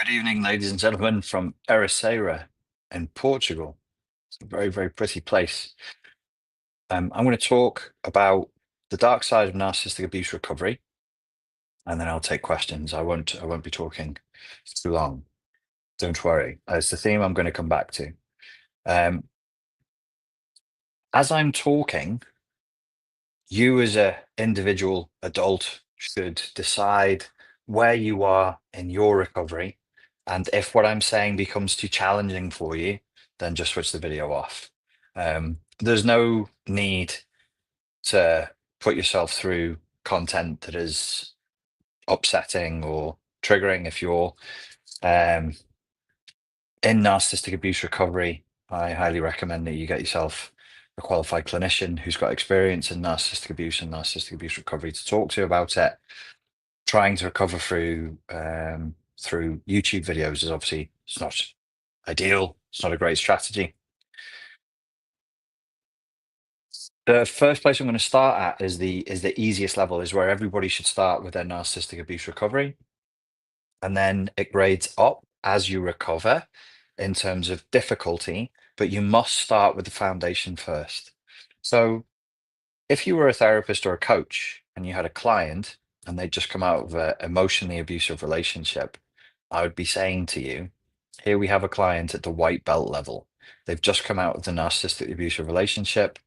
Good evening, ladies and gentlemen, from Ericeira in Portugal. It's a very, very pretty place. I'm going to talk about the dark side of narcissistic abuse recovery, and then I'll take questions. I won't be talking too long. Don't worry. It's the theme I'm going to come back to. Um, as I'm talking, you as a individual adult should decide where you are in your recovery, and if what I'm saying becomes too challenging for you, then just switch the video off. There's no need to put yourself through content that is upsetting or triggering. If you're um, in narcissistic abuse recovery, I highly recommend that you get yourself a qualified clinician who's got experience in narcissistic abuse and narcissistic abuse recovery to talk to about it. Trying to recover through YouTube videos is obviously, it's not ideal. It's not a great strategy. The first place I'm going to start at is the easiest level, is where everybody should start with their narcissistic abuse recovery, and then it grades up as you recover in terms of difficulty, but you must start with the foundation first. So if you were a therapist or a coach and you had a client and they'd just come out of an emotionally abusive relationship, I would be saying to you, here we have a client at the white belt level. They've just come out of the narcissistic abusive relationship.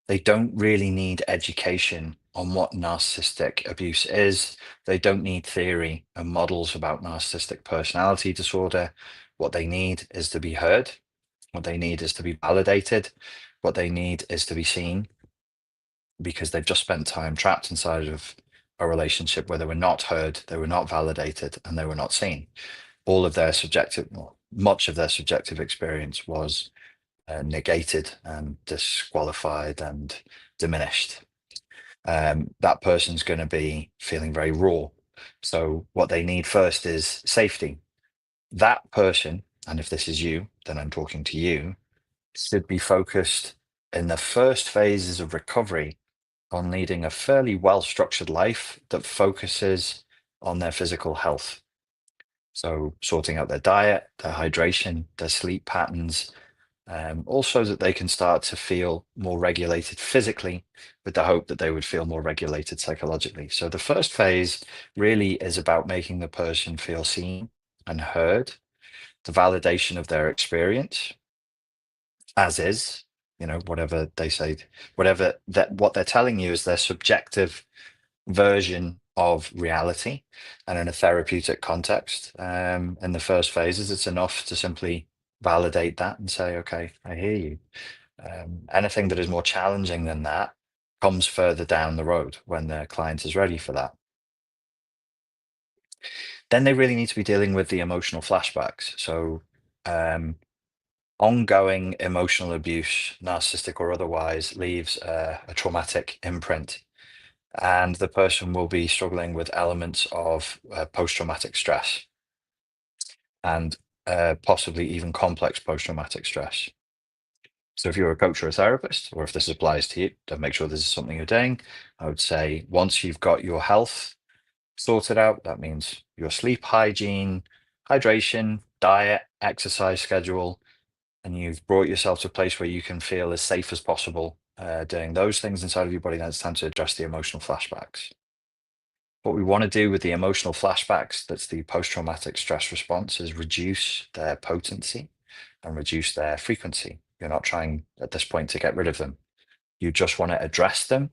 They don't really need education on what narcissistic abuse is. They don't need theory and models about narcissistic personality disorder. What they need is to be heard. What they need is to be validated. What they need is to be seen, because they've just spent time trapped inside of a relationship where they were not heard, they were not validated, and they were not seen. All of their subjective, well, much of their subjective experience was negated and disqualified and diminished. That person's going to be feeling very raw. So, what they need first is safety. That person, and if this is you, then I'm talking to you, should be focused in the first phases of recovery on leading a fairly well structured life that focuses on their physical health. So, sorting out their diet, their hydration, their sleep patterns, also that they can start to feel more regulated physically, with the hope that they would feel more regulated psychologically. So, the first phase really is about making the person feel seen and heard, the validation of their experience as is, whatever they say, whatever that what they're telling you is their subjective version of reality. And in a therapeutic context, in the first phases, it's enough to simply validate that and say, okay, I hear you. Anything that is more challenging than that comes further down the road when the client is ready for that. Then they really need to be dealing with the emotional flashbacks. So, um, ongoing emotional abuse, narcissistic or otherwise, leaves a traumatic imprint, and the person will be struggling with elements of post-traumatic stress, and possibly even complex post-traumatic stress. So if you're a coach or a therapist, or if this applies to you, then make sure this is something you're doing. I would say once you've got your health sorted out, that means your sleep hygiene, hydration, diet, exercise schedule, and you've brought yourself to a place where you can feel as safe as possible doing those things inside of your body, then it's time to address the emotional flashbacks. What we want to do with the emotional flashbacks, that's the post-traumatic stress response, is reduce their potency and reduce their frequency. You're not trying at this point to get rid of them. You just want to address them,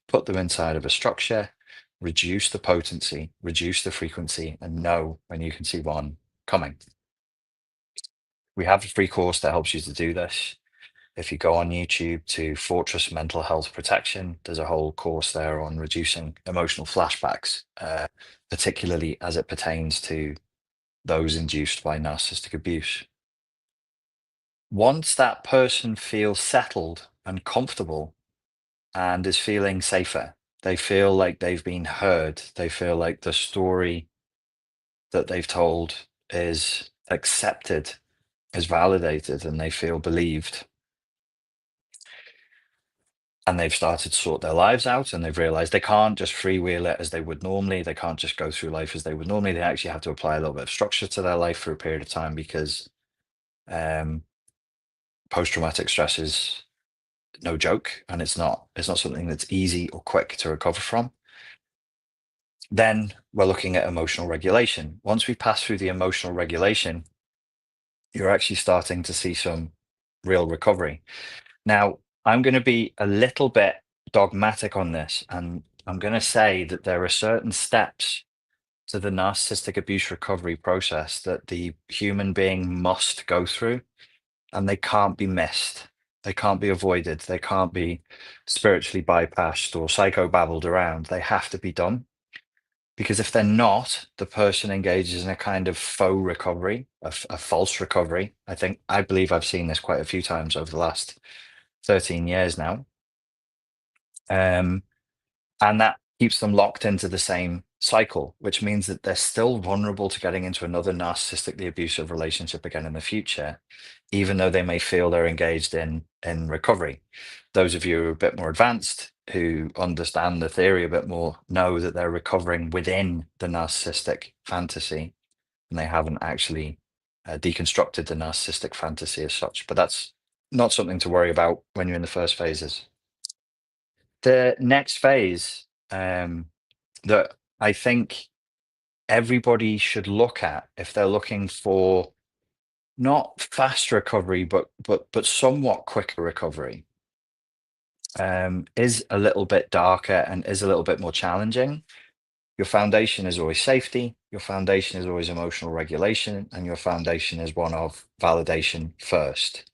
put them inside of a structure, reduce the potency, reduce the frequency, and know when you can see one coming. We have a free course that helps you to do this. If you go on YouTube to Fortress Mental Health Protection, there's a whole course there on reducing emotional flashbacks, particularly as it pertains to those induced by narcissistic abuse. Once that person feels settled and comfortable and is feeling safer, they feel like they've been heard, they feel like the story that they've told is accepted, is validated, and they feel believed. and they've started to sort their lives out, and they've realized they can't just freewheel it as they would normally. They can't just go through life as they would normally. They actually have to apply a little bit of structure to their life for a period of time, because um, post-traumatic stress is no joke, and it's not something that's easy or quick to recover from. Then we're looking at emotional regulation. Once we pass through the emotional regulation, you're actually starting to see some real recovery. Now, I'm going to be a little bit dogmatic on this, and I'm going to say that there are certain steps to the narcissistic abuse recovery process that the human being must go through, and they can't be missed. They can't be avoided. They can't be spiritually bypassed or psychobabbled around. They have to be done. Because if they're not, the person engages in a kind of faux recovery, a false recovery. I believe I've seen this quite a few times over the last 13 years now. And that keeps them locked into the same cycle, which means that they're still vulnerable to getting into another narcissistically abusive relationship again in the future, even though they may feel they're engaged in recovery. Those of you who are a bit more advanced, who understand the theory a bit more, know that they're recovering within the narcissistic fantasy, and they haven't actually deconstructed the narcissistic fantasy as such. But that's not something to worry about when you're in the first phases. The next phase, that I think everybody should look at if they're looking for not fast recovery, but somewhat quicker recovery, is a little bit darker and is a little bit more challenging. Your foundation is always safety, your foundation is always emotional regulation, and your foundation is one of validation first.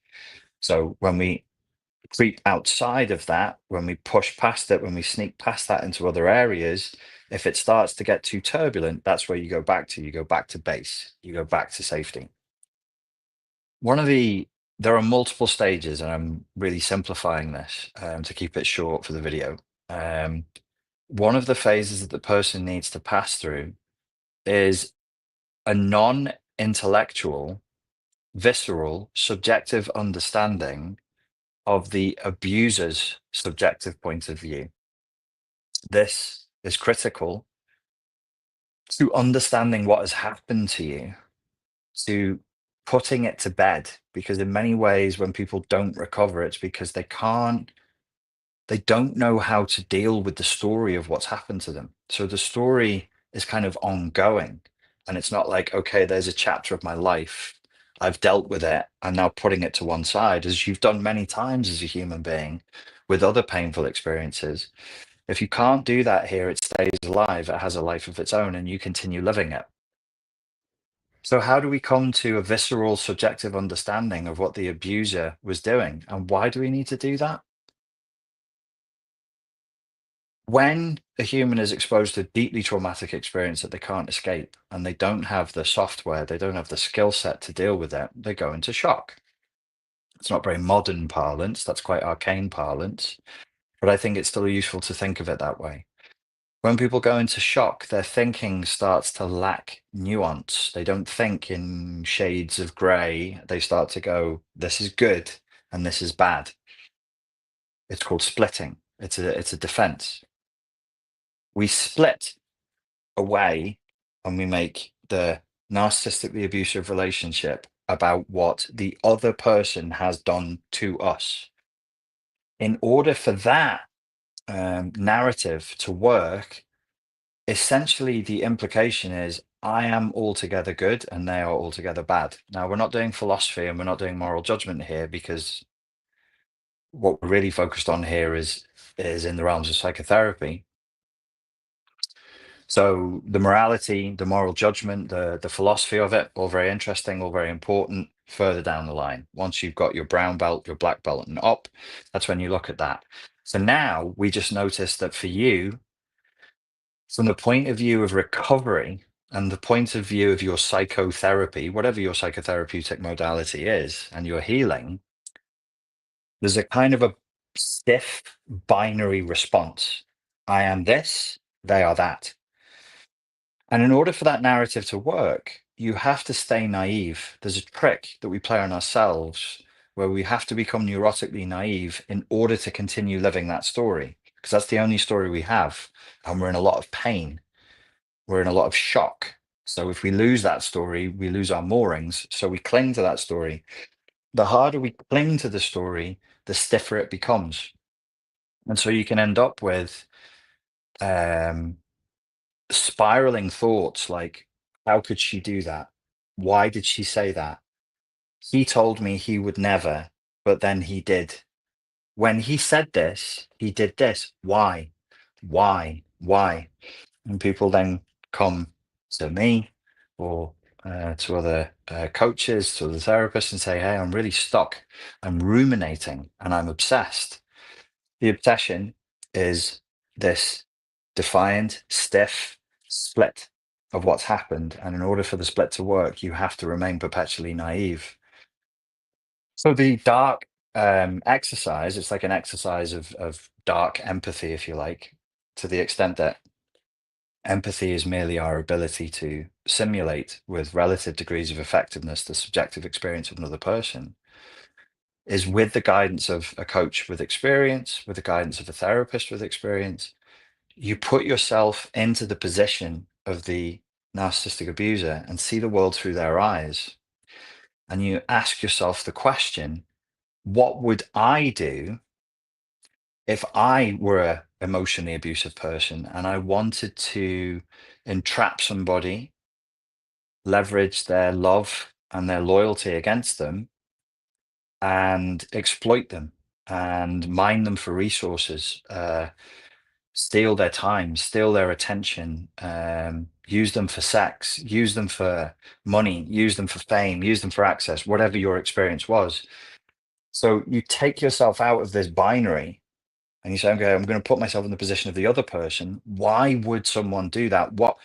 So when we creep outside of that, when we push past it, when we sneak past that into other areas, if it starts to get too turbulent, that's where you go back to. You go back to base, you go back to safety. One of the There are multiple stages, and I'm really simplifying this to keep it short for the video. Um, one of the phases that the person needs to pass through is a non-intellectual, visceral, subjective understanding of the abuser's subjective point of view. This is critical to understanding what has happened to you, to putting it to bed, because in many ways, when people don't recover, it's because they don't know how to deal with the story of what's happened to them. So the story is kind of ongoing. And it's not like, okay, there's a chapter of my life. I've dealt with it. I'm now putting it to one side, as you've done many times as a human being with other painful experiences. If you can't do that here, it stays alive. It has a life of its own, and you continue living it. So, how do we come to a visceral, subjective understanding of what the abuser was doing? And why do we need to do that? When a human is exposed to a deeply traumatic experience that they can't escape, and they don't have the software, they don't have the skill set to deal with it, they go into shock. It's not very modern parlance, that's quite arcane parlance, but I think it's still useful to think of it that way. When people go into shock, their thinking starts to lack nuance. They don't think in shades of gray. They start to go, this is good and this is bad. It's called splitting. It's a defense. We split away and we make the narcissistically abusive relationship about what the other person has done to us. In order for that narrative to work, essentially the implication is I am altogether good and they are altogether bad. Now, we're not doing philosophy and we're not doing moral judgment here, because what we're really focused on here is in the realms of psychotherapy. So the morality, the moral judgment, the philosophy of it, all very interesting, all very important further down the line. Once you've got your brown belt, your black belt and up, that's when you look at that. So now we just noticed that for you, from the point of view of recovery and the point of view of your psychotherapy, whatever your psychotherapeutic modality is, and your healing, there's a kind of a stiff binary response. I am this, they are that. And in order for that narrative to work, you have to stay naive. There's a trick that we play on ourselves where we have to become neurotically naive in order to continue living that story, because that's the only story we have. And we're in a lot of pain, we're in a lot of shock. So if we lose that story, we lose our moorings. So we cling to that story. The harder we cling to the story, the stiffer it becomes. And so you can end up with um, spiraling thoughts like, how could she do that? Why did she say that? He told me he would never, but then he did. When he said this, he did this. Why? Why? Why? And people then come to me or to other coaches, to other therapists, and say, hey, I'm really stuck. I'm ruminating and I'm obsessed. The obsession is this defiant, stiff split of what's happened. And in order for the split to work, you have to remain perpetually naive. So the dark exercise, it's like an exercise of dark empathy, if you like, to the extent that empathy is merely our ability to simulate with relative degrees of effectiveness the subjective experience of another person, is with the guidance of a coach with experience, with the guidance of a therapist with experience. You put yourself into the position of the narcissistic abuser and see the world through their eyes. And you ask yourself the question, what would I do if I were an emotionally abusive person and I wanted to entrap somebody, leverage their love and their loyalty against them, and exploit them and mine them for resources, steal their time, steal their attention, use them for sex, use them for money, use them for fame, use them for access, whatever your experience was. So you take yourself out of this binary and you say, okay, I'm going to put myself in the position of the other person. Why would someone do that? What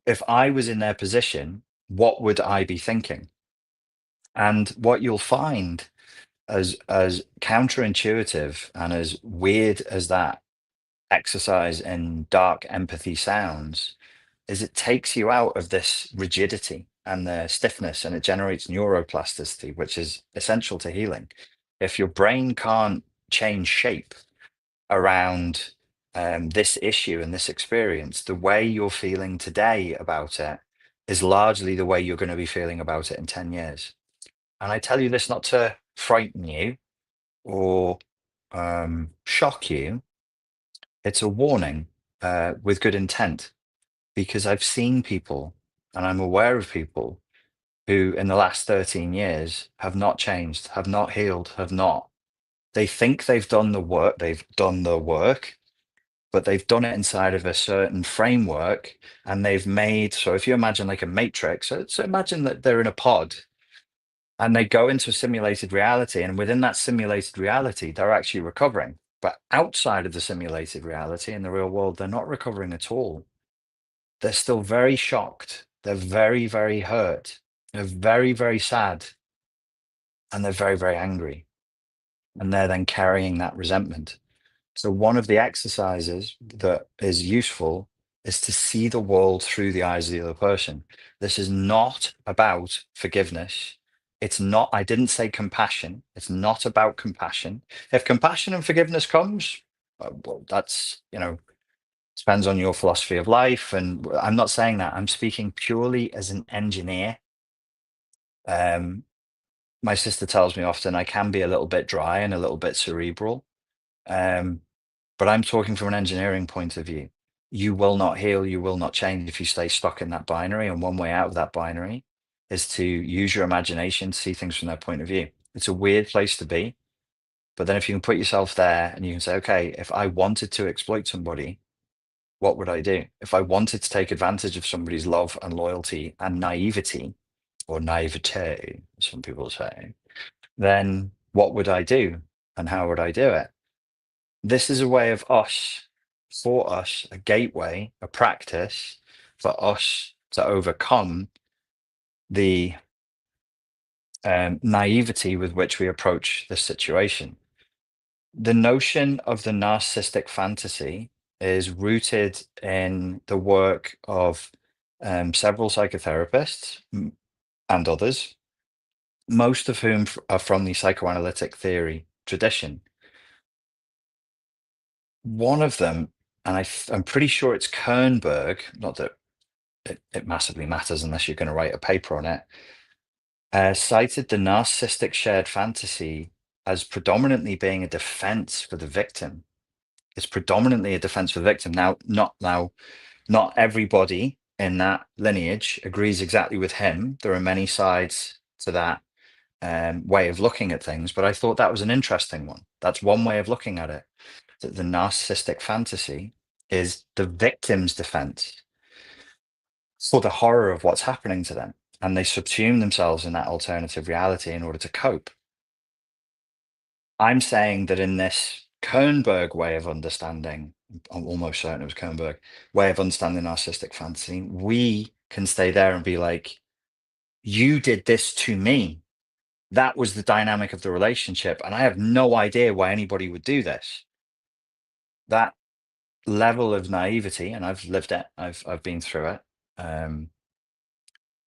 if I was in their position? What would I be thinking? And what you'll find, as counterintuitive and as weird as that exercise in dark empathy sounds, is it takes you out of this rigidity and the stiffness, and it generates neuroplasticity, which is essential to healing. If your brain can't change shape around this issue and this experience, the way you're feeling today about it is largely the way you're going to be feeling about it in 10 years. And I tell you this not to frighten you or shock you, it's a warning with good intent, because I've seen people and I'm aware of people who in the last 13 years have not changed, have not healed, have not. They think they've done the work, but they've done it inside of a certain framework, and they've made, so if you imagine like a matrix, so imagine that they're in a pod and they go into a simulated reality, and within that simulated reality they're actually recovering, but outside of the simulated reality in the real world they're not recovering at all. They're still very shocked, they're very, very hurt, they're very, very sad, and they're very, very angry, and they're then carrying that resentment. So one of the exercises that is useful is to see the world through the eyes of the other person. This is not about forgiveness. It's not, I didn't say compassion. It's not about compassion. If compassion and forgiveness comes, well, that's, depends on your philosophy of life. And I'm not saying that. I'm speaking purely as an engineer. Um, my sister tells me often I can be a little bit dry and a little bit cerebral. Um, But I'm talking from an engineering point of view. You will not heal, you will not change if you stay stuck in that binary. And one way out of that binary is to use your imagination to see things from their point of view. It's a weird place to be. But then if you can put yourself there and you can say, okay, if I wanted to exploit somebody, what would I do? If I wanted to take advantage of somebody's love and loyalty and naivety, or naivete, some people say, then what would I do? And how would I do it? This is a way of us, for us, a gateway, a practice for us to overcome the naivety with which we approach this situation. The notion of the narcissistic fantasy is rooted in the work of several psychotherapists and others. most of whom are from the psychoanalytic theory tradition. One of them, and I'm pretty sure it's Kernberg, not that it massively matters unless you're going to write a paper on it, cited the narcissistic shared fantasy as predominantly being a defense for the victim. It's predominantly a defense for the victim. Not everybody in that lineage agrees exactly with him. There are many sides to that way of looking at things, but I thought that was an interesting one. That's one way of looking at it, that the narcissistic fantasy is the victim's defense for the horror of what's happening to them. And they subsume themselves in that alternative reality in order to cope. I'm saying that in this Kernberg way of understanding, I'm almost certain it was Kernberg, way of understanding narcissistic fantasy, we can stay there and be like, you did this to me. That was the dynamic of the relationship. And I have no idea why anybody would do this. That level of naivety, and I've lived it, I've been through it,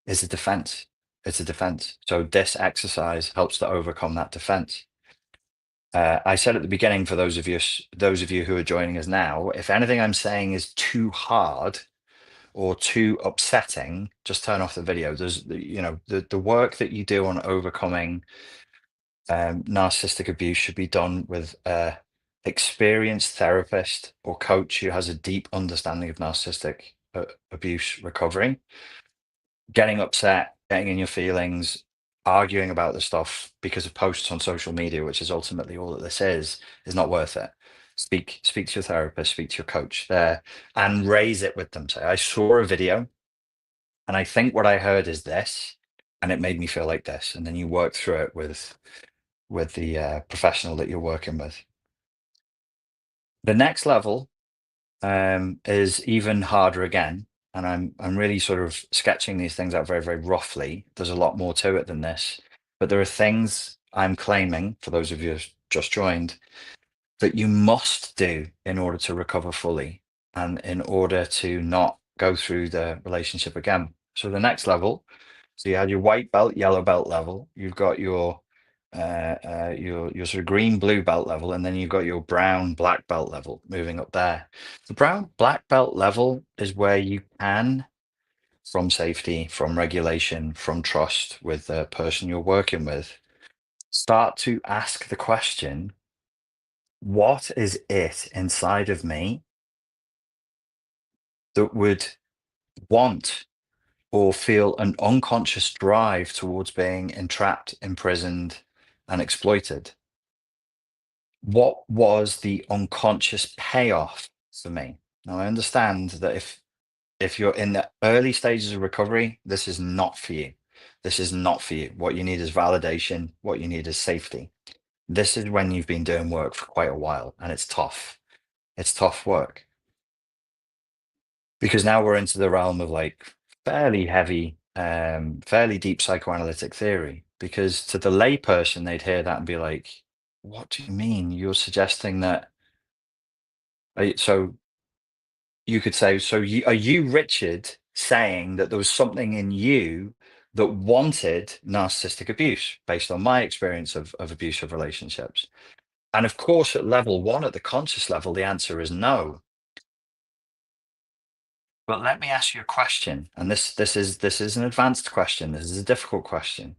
is a defense. It's a defense. So this exercise helps to overcome that defense. I said at the beginning, for those of you who are joining us now, if anything I'm saying is too hard or too upsetting, just turn off the video. There's, the work that you do on overcoming narcissistic abuse should be done with a experienced therapist or coach who has a deep understanding of narcissistic abuse recovery. Getting upset, getting in your feelings, arguing about the stuff because of posts on social media, which is ultimately all that this is not worth it. Speak to your therapist, speak to your coach there, and raise it with them. Say, I saw a video, and I think what I heard is this, and it made me feel like this. And then you work through it with the professional that you're working with. The next level is even harder again, and I'm really sort of sketching these things out very, very roughly. There's a lot more to it than this, but there are things I'm claiming, for those of you who've just joined, that you must do in order to recover fully and in order to not go through the relationship again. So the next level, so you had your white belt, yellow belt level, you've got your sort of green blue belt level, and then you've got your brown black belt level moving up there. The brown black belt level is where you can, from safety, from regulation, from trust with the person you're working with, start to ask the question, what is it inside of me that would want or feel an unconscious drive towards being entrapped, imprisoned, and exploited? What was the unconscious payoff for me? Now, I understand that if you're in the early stages of recovery, this is not for you. This is not for you. What you need is validation. What you need is safety. This is when you've been doing work for quite a while, and it's tough. It's tough work because now we're into the realm of like fairly heavy, fairly deep psychoanalytic theory. Because to the layperson, they'd hear that and be like, "What do you mean? You're suggesting that?" So you could say, are you, Richard, saying that there was something in you that wanted narcissistic abuse based on my experience of abusive relationships? And of course, at level one, at the conscious level, the answer is no. But let me ask you a question, and this is an advanced question. This is a difficult question.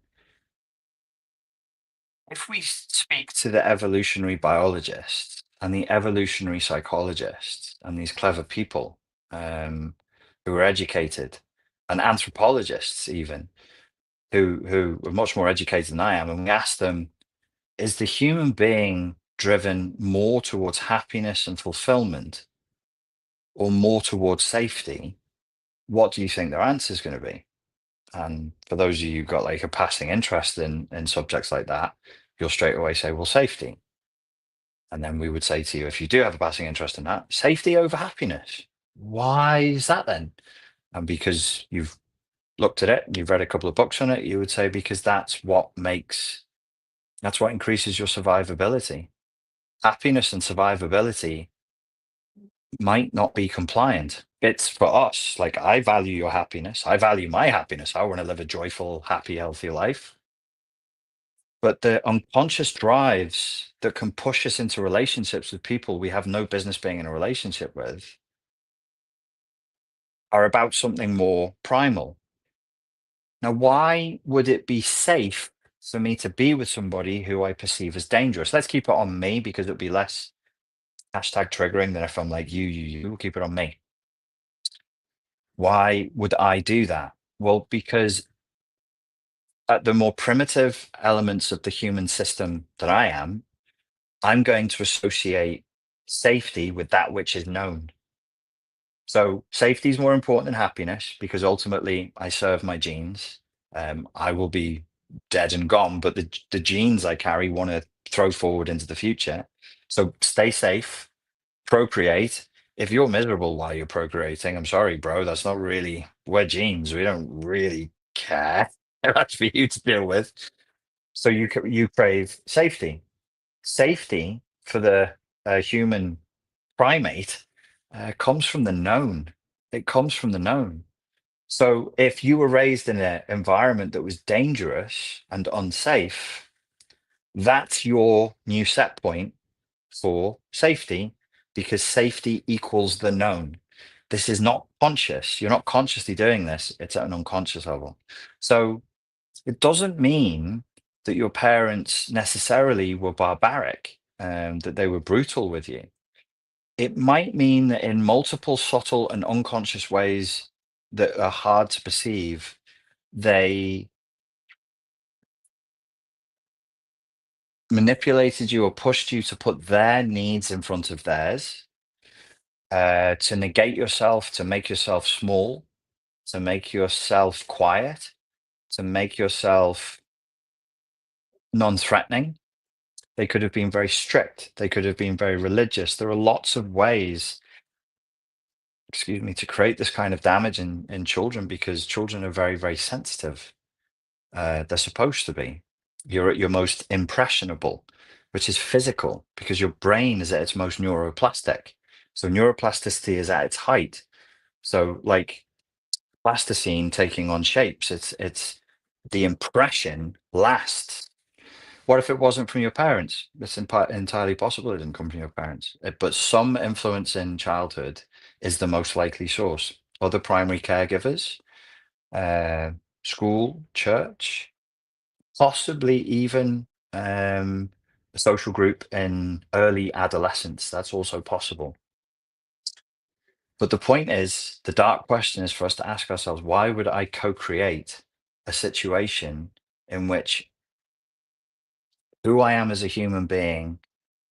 If we speak to the evolutionary biologists and the evolutionary psychologists and these clever people who are educated, and anthropologists even, who are much more educated than I am, and we ask them, is the human being driven more towards happiness and fulfillment or more towards safety? What do you think their answer is going to be? And for those of you who've got like a passing interest in subjects like that, you'll straight away say, well, safety. And then we would say to you, if you do have a passing interest in that, safety over happiness. Why is that then? And because you've looked at it, you've read a couple of books on it, you would say because that's what increases your survivability. Happiness and survivability might not be compliant. It's for us, like I value your happiness. I value my happiness. I want to live a joyful, happy, healthy life. But the unconscious drives that can push us into relationships with people we have no business being in a relationship with are about something more primal. Now, why would it be safe for me to be with somebody who I perceive as dangerous? Let's keep it on me because it'll be less hashtag triggering than if I'm like you. We'll keep it on me. Why would I do that? Well, because at the more primitive elements of the human system that I am, I'm going to associate safety with that which is known. So safety is more important than happiness because ultimately I serve my genes. I will be dead and gone, but the genes I carry want to throw forward into the future. So stay safe, procreate. If you're miserable while you're procreating, I'm sorry, bro. That's not really, we're genes. We don't really care. That's for you to deal with. So you crave safety. Safety for the human primate comes from the known. It comes from the known. So if you were raised in an environment that was dangerous and unsafe, that's your new set point for safety because safety equals the known. This is not conscious. You're not consciously doing this, it's at an unconscious level. So it doesn't mean that your parents necessarily were barbaric, that they were brutal with you. It might mean that in multiple subtle and unconscious ways that are hard to perceive, they manipulated you or pushed you to put their needs in front of theirs, to negate yourself, to make yourself small, to make yourself quiet, to make yourself non threatening. They could have been very strict. They could have been very religious. There are lots of ways, excuse me, to create this kind of damage in children because children are very, very sensitive. They're supposed to be. You're at your most impressionable, which is physical, because your brain is at its most neuroplastic. So neuroplasticity is at its height. So like plasticine taking on shapes, it's the impression lasts. What if it wasn't from your parents? It's entirely possible it didn't come from your parents. But some influence in childhood is the most likely source. Other primary caregivers, uh, school, church, possibly even a social group in early adolescence. That's also possible. But the point is, the dark question is for us to ask ourselves, why would I co-create a situation in which who I am as a human being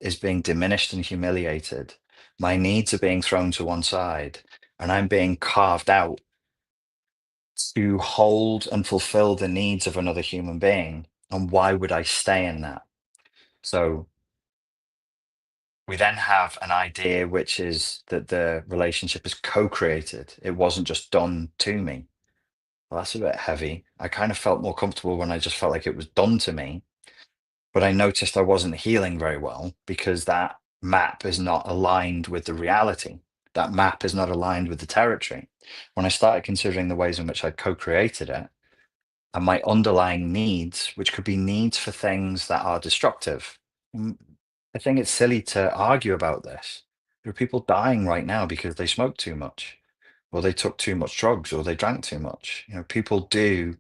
is being diminished and humiliated? My needs are being thrown to one side, and I'm being carved out to hold and fulfill the needs of another human being. And why would I stay in that? So we then have an idea, which is that the relationship is co-created. It wasn't just done to me. Well, that's a bit heavy. I kind of felt more comfortable when I just felt like it was done to me, but I noticed I wasn't healing very well because that map is not aligned with the reality. That map is not aligned with the territory. When I started considering the ways in which I co-created it and my underlying needs, which could be needs for things that are destructive. I think it's silly to argue about this. There are people dying right now because they smoked too much, or they took too much drugs, or they drank too much. People do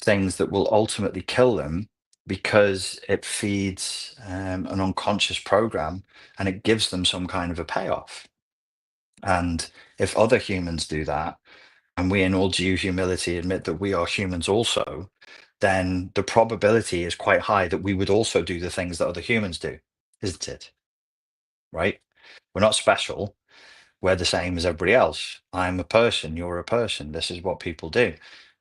things that will ultimately kill them because it feeds an unconscious program and it gives them some kind of a payoff. And if other humans do that, and we in all due humility admit that we are humans also, then the probability is quite high that we would also do the things that other humans do, isn't it? Right? We're not special. We're the same as everybody else. I'm a person, you're a person. This is what people do.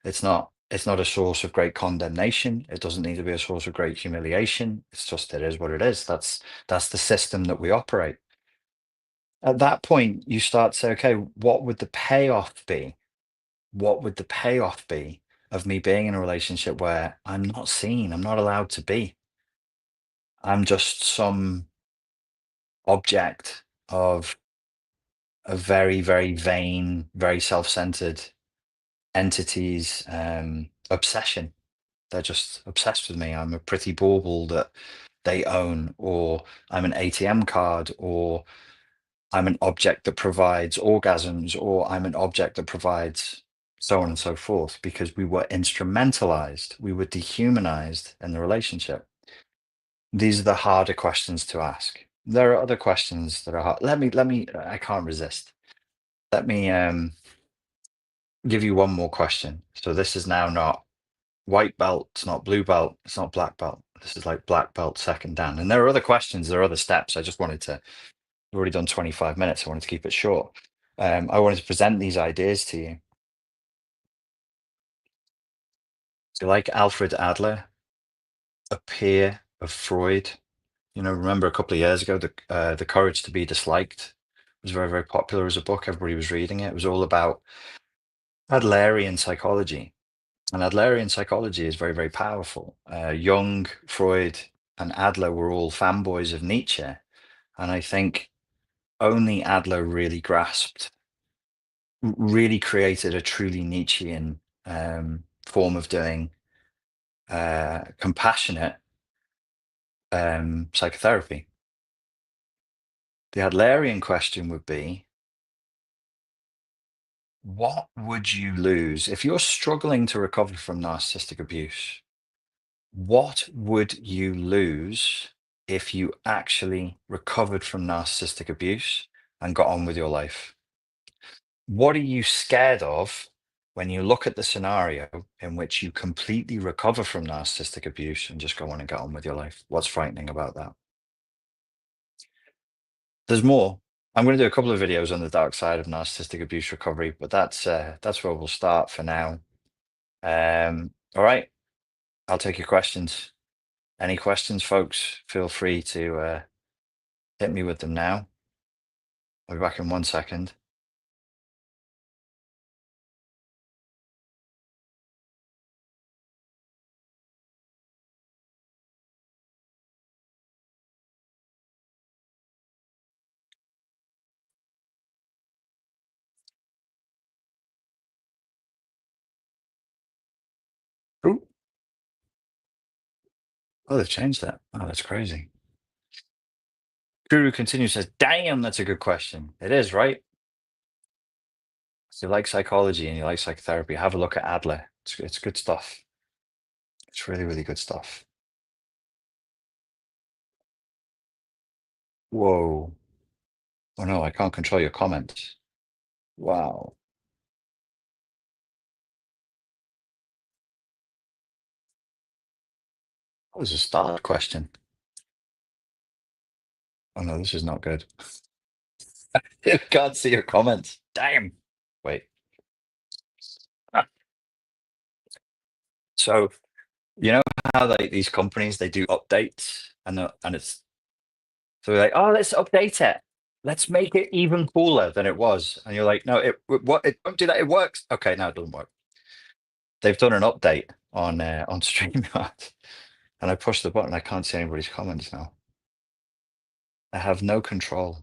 It's not a source of great condemnation. It doesn't need to be a source of great humiliation. It's just it is what it is. That's the system that we operate. At that point, you start to say, okay, what would the payoff be? What would the payoff be of me being in a relationship where I'm not seen, I'm not allowed to be? I'm just some object of a very, very vain, very self-centered entity's obsession. They're just obsessed with me. I'm a pretty bauble that they own, or I'm an ATM card, or I'm an object that provides orgasms, or I'm an object that provides so on and so forth, because we were instrumentalized, we were dehumanized in the relationship. These are the harder questions to ask. There are other questions that are hard. I can't resist. Let me give you one more question. So this is now not white belt, it's not blue belt, it's not black belt. This is like black belt second dan. And there are other questions, there are other steps. I just wanted to, we've already done 25 minutes. I wanted to keep it short. I wanted to present these ideas to you. So, like Alfred Adler, a peer of Freud, remember a couple of years ago, the Courage to Be Disliked was very, very popular as a book. Everybody was reading it. It was all about Adlerian psychology. And Adlerian psychology is very, very powerful. Jung, Freud, and Adler were all fanboys of Nietzsche. And I think only Adler really really created a truly Nietzschean form of doing compassionate psychotherapy. The Adlerian question would be, what would you lose if you're struggling to recover from narcissistic abuse? What would you lose if you actually recovered from narcissistic abuse and got on with your life? What are you scared of when you look at the scenario in which you completely recover from narcissistic abuse and just go on and get on with your life? What's frightening about that? There's more. I'm going to do a couple of videos on the dark side of narcissistic abuse recovery, but that's where we'll start for now. All right, I'll take your questions. Any questions, folks? Feel free to hit me with them now. I'll be back in 1 second. Ooh. Oh, they've changed that. Oh, that's crazy. Guru continues, says, damn, that's a good question. It is, right? If you like psychology and you like psychotherapy, have a look at Adler. It's good stuff. It's really, really good stuff. Whoa. Oh no, I can't control your comments. Wow. That was a start question. Oh no, this is not good. I can't see your comments. Damn. Wait. Ah. So you know how like these companies they do updates and it's so they're like, oh, let's update it. Let's make it even cooler than it was. And you're like, no, it won't do that. It works. Okay, no, it doesn't work. They've done an update on StreamYard, and I push the button. I can't see anybody's comments now. I have no control.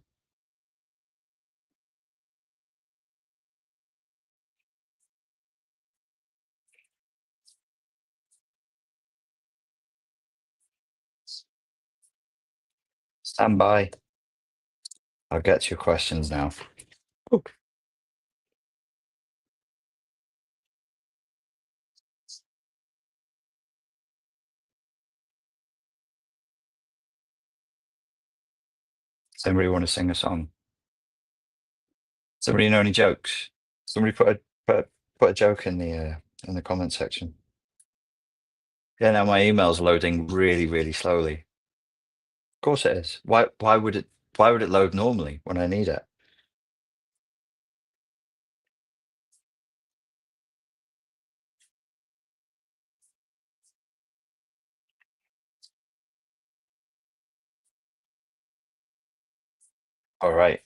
Stand by. I'll get to your questions now. Ooh. Does anybody want to sing a song? Somebody know any jokes? Somebody put a joke in the comment section. Yeah, now my email's loading really, really slowly. Of course it is. Why would it load normally when I need it? All right.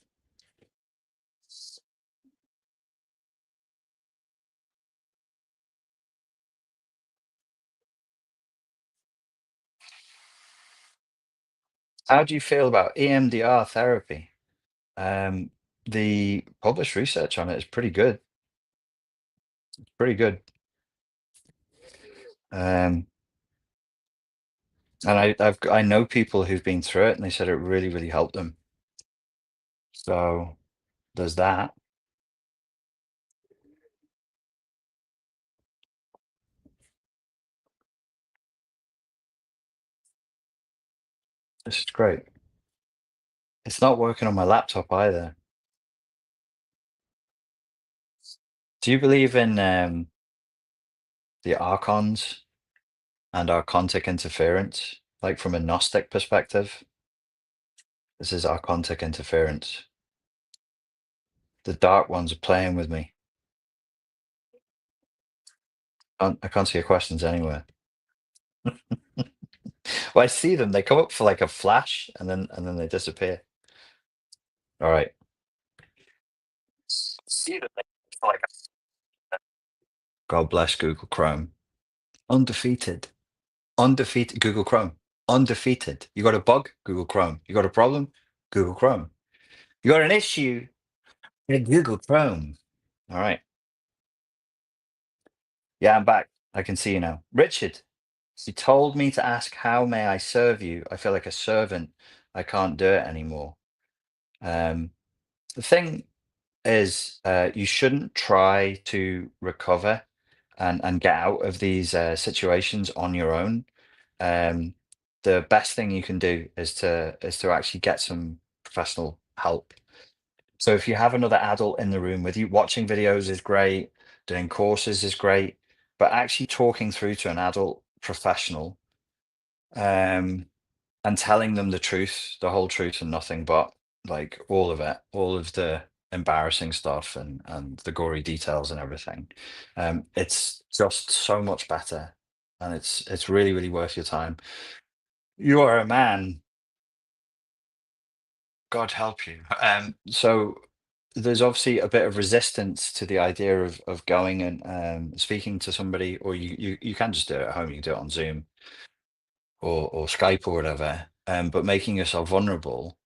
How do you feel about EMDR therapy? Um, the published research on it is pretty good. Pretty good. And I know people who've been through it, and they said it really, really helped them. So there's that. This is great. It's not working on my laptop either. Do you believe in the archons and archontic interference, like from a Gnostic perspective? This is archontic interference. The dark ones are playing with me. I can't see your questions anywhere. Well, I see them. They come up for like a flash, and then they disappear. All right. See them. They come up for like God bless Google Chrome. Undefeated. Undefeated. Google Chrome. Undefeated. You got a bug? Google Chrome. You got a problem? Google Chrome. You got an issue? Google Chrome. All right. Yeah, I'm back. I can see you now. Richard, you told me to ask, how may I serve you? I feel like a servant. I can't do it anymore. The thing is, you shouldn't try to recover and get out of these situations on your own. Um, the best thing you can do is to actually get some professional help. So if you have another adult in the room with you, watching videos is great, doing courses is great, but actually talking through to an adult professional, um, and telling them the truth, the whole truth and nothing but, like, all of it, all of the embarrassing stuff and the gory details and everything. It's just so much better, and it's really, really worth your time. You are a man, God help you. So there's obviously a bit of resistance to the idea of going and speaking to somebody, or you can just do it at home. You can do it on Zoom or Skype or whatever. But making yourself vulnerable,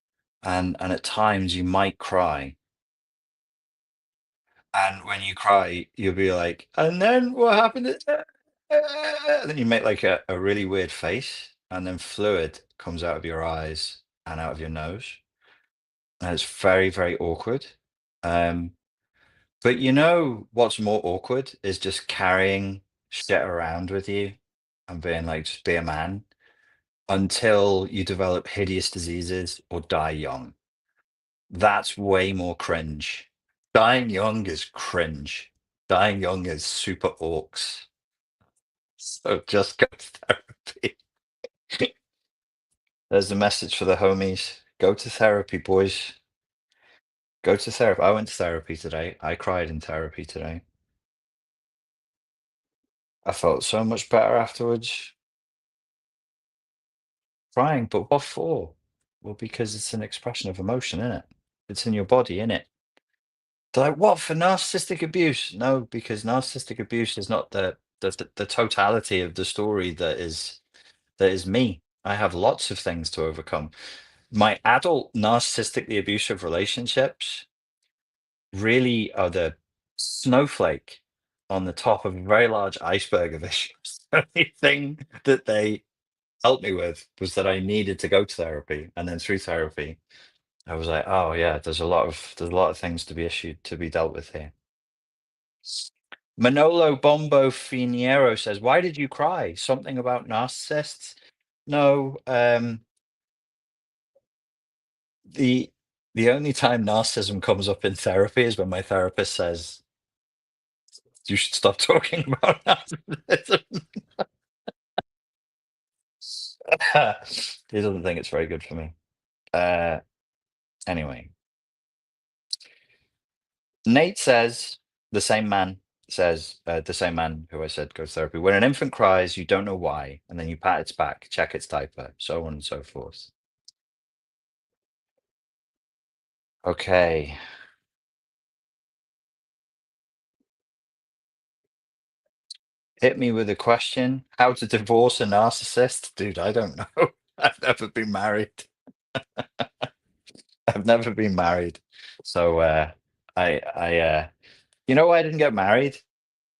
and at times you might cry, and when you cry, you'll be like, and then what happened? And then you make like a really weird face, and then fluid comes out of your eyes and out of your nose, and it's very, very awkward. Um, But you know what's more awkward is just carrying shit around with you and being like, just be a man until you develop hideous diseases or die young. That's way more cringe. Dying young is cringe. Dying young is super orcs. So just go to therapy. There's the message for the homies. Go to therapy, boys. Go to therapy. I went to therapy today. I cried in therapy today. I felt so much better afterwards. Crying, but what for? Well, because it's an expression of emotion, isn't it? It's in your body, isn't it? They're like, what for narcissistic abuse? No, because narcissistic abuse is not the totality of the story that is me. I have lots of things to overcome. My adult narcissistically abusive relationships really are the snowflake on the top of a very large iceberg of issues. The only thing that they helped me with was that I needed to go to therapy, and then through therapy, I was like, "Oh yeah, there's a lot of things to be issued to be dealt with here." Manolo Bombo Finiero says, "Why did you cry? Something about narcissists?" No, the the only time narcissism comes up in therapy is when my therapist says, "You should stop talking about narcissism." He doesn't think it's very good for me. Uh, anyway. Nate says, the same man who I said go to therapy. When an infant cries, you don't know why, and then you pat its back, check its diaper, so on and so forth. Okay. Hit me with a question. How to divorce a narcissist? Dude, I don't know. I've never been married. I've never been married. So I you know why I didn't get married?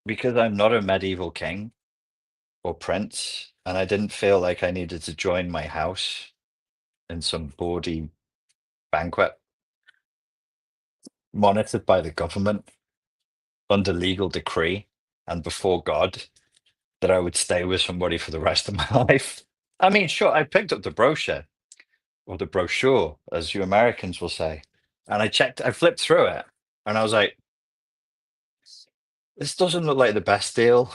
Because I'm not a medieval king or prince. and I didn't feel like I needed to join my house in some bawdy banquet monitored by the government under legal decree and before God that I would stay with somebody for the rest of my life. I mean, sure, I picked up the brochure or the brochure, as you Americans will say, and I flipped through it, and I was like, this doesn't look like the best deal.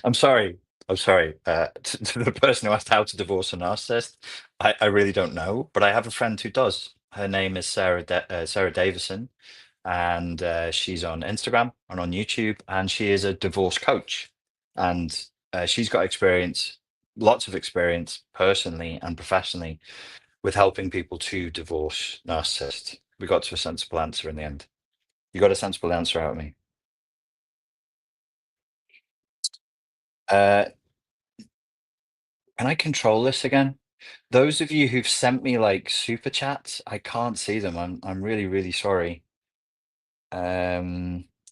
I'm sorry. I'm sorry. To the person who asked how to divorce a narcissist, I really don't know, but I have a friend who does. Her name is Sarah Davison, and she's on Instagram and on YouTube, and she is a divorce coach, and she's got experience, lots of experience, personally and professionally, with helping people to divorce narcissists. We got to a sensible answer in the end. You got a sensible answer out of me. Uh, can I control this again? Those of you who've sent me like super chats, I can't see them. I'm really, really sorry.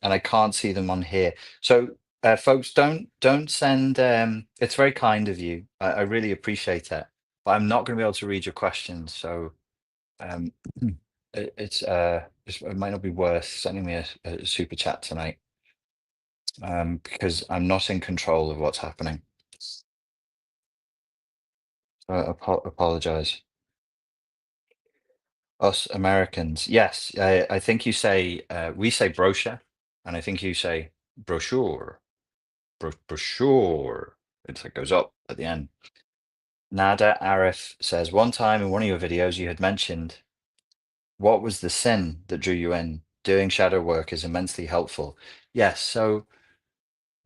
And I can't see them on here. So folks, don't send it's very kind of you. I really appreciate it. But I'm not going to be able to read your questions. So um it might not be worth sending me a super chat tonight. Because I'm not in control of what's happening. So I apologize. Us Americans, yes, I think you say we say brochure, and I think you say brochure, brochure. It's like goes up at the end. Nada Arif says one time in one of your videos you had mentioned what was the sin that drew you in. Doing shadow work is immensely helpful. Yes, so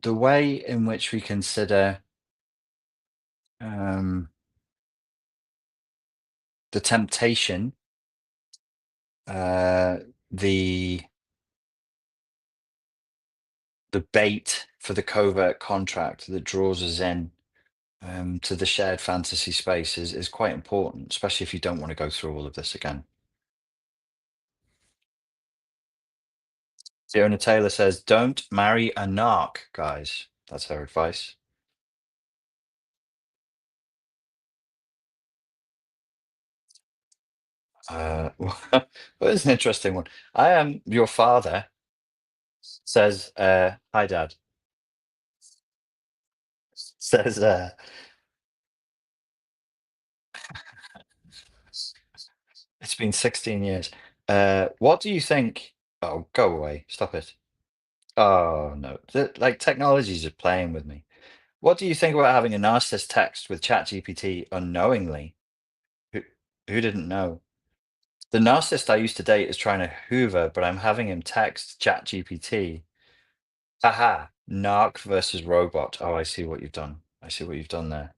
the way in which we consider um, the temptation, uh, the the bait for the covert contract that draws us in to the shared fantasy space is quite important, especially if you don't want to go through all of this again. Fiona Taylor says, "Don't marry a narc, guys." That's her advice. Well, it's an interesting one. I am your father says, "Hi, Dad." Says, "It's been 16 years. What do you think?" Oh, go away! Stop it. Oh no, like technology's just playing with me. What do you think about having a narcissist text with ChatGPT unknowingly? Who, who didn't know? The narcissist I used to date is trying to hoover, but I'm having him text ChatGPT. Haha, narc versus robot. Oh, I see what you've done. I see what you've done there.